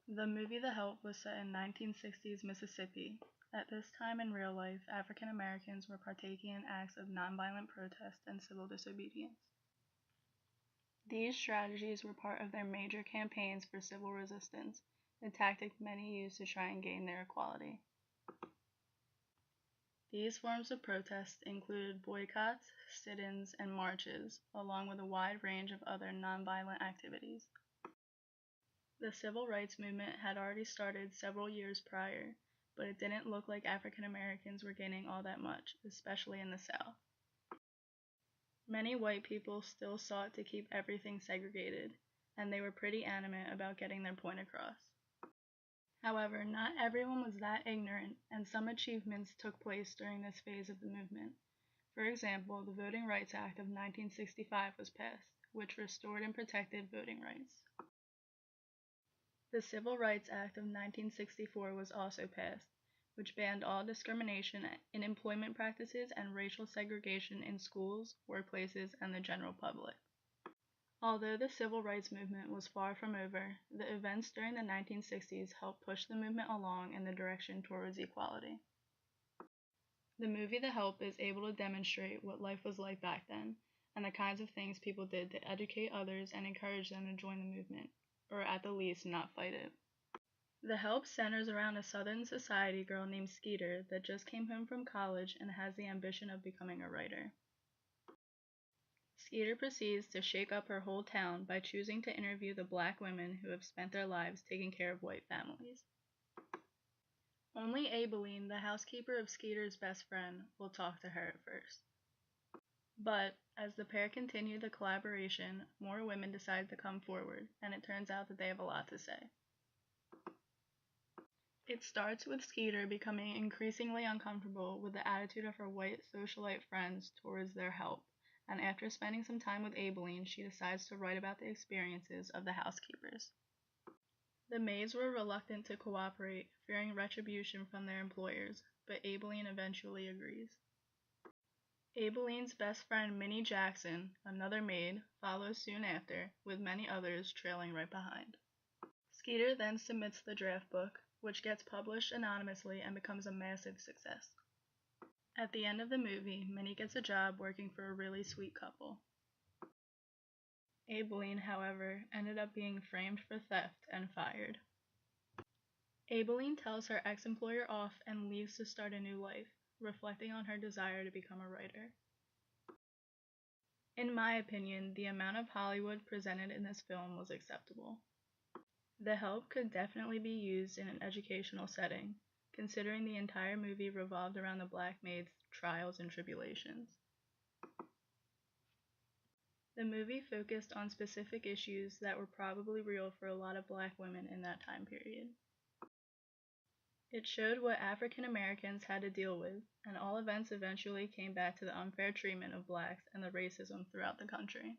The movie The Help was set in 1960s Mississippi. At this time in real life, African Americans were partaking in acts of nonviolent protest and civil disobedience. These strategies were part of their major campaigns for civil resistance, a tactic many used to try and gain their equality. These forms of protest included boycotts, sit-ins, and marches, along with a wide range of other nonviolent activities. The civil rights movement had already started several years prior, but it didn't look like African Americans were gaining all that much, especially in the South. Many white people still sought to keep everything segregated, and they were pretty adamant about getting their point across. However, not everyone was that ignorant, and some achievements took place during this phase of the movement. For example, the Voting Rights Act of 1965 was passed, which restored and protected voting rights. The Civil Rights Act of 1964 was also passed, which banned all discrimination in employment practices and racial segregation in schools, workplaces, and the general public. Although the civil rights movement was far from over, the events during the 1960s helped push the movement along in the direction towards equality. The movie The Help is able to demonstrate what life was like back then, and the kinds of things people did to educate others and encourage them to join the movement, or at the least not fight it. The Help centers around a Southern society girl named Skeeter that just came home from college and has the ambition of becoming a writer. Skeeter proceeds to shake up her whole town by choosing to interview the black women who have spent their lives taking care of white families. Only Abeline, the housekeeper of Skeeter's best friend, will talk to her at first. But, as the pair continue the collaboration, more women decide to come forward, and it turns out that they have a lot to say. It starts with Skeeter becoming increasingly uncomfortable with the attitude of her white socialite friends towards their help, and after spending some time with Abeline, she decides to write about the experiences of the housekeepers. The maids were reluctant to cooperate, fearing retribution from their employers, but Abeline eventually agrees. Abeline's best friend Minnie Jackson, another maid, follows soon after, with many others trailing right behind. Skeeter then submits the draft book, which gets published anonymously and becomes a massive success. At the end of the movie, Minnie gets a job working for a really sweet couple. Abeline, however, ended up being framed for theft and fired. Abeline tells her ex-employer off and leaves to start a new life, reflecting on her desire to become a writer. In my opinion, the amount of Hollywood presented in this film was acceptable. The Help could definitely be used in an educational setting, considering the entire movie revolved around the black maid's trials and tribulations. The movie focused on specific issues that were probably real for a lot of black women in that time period. It showed what African Americans had to deal with, and all events eventually came back to the unfair treatment of blacks and the racism throughout the country.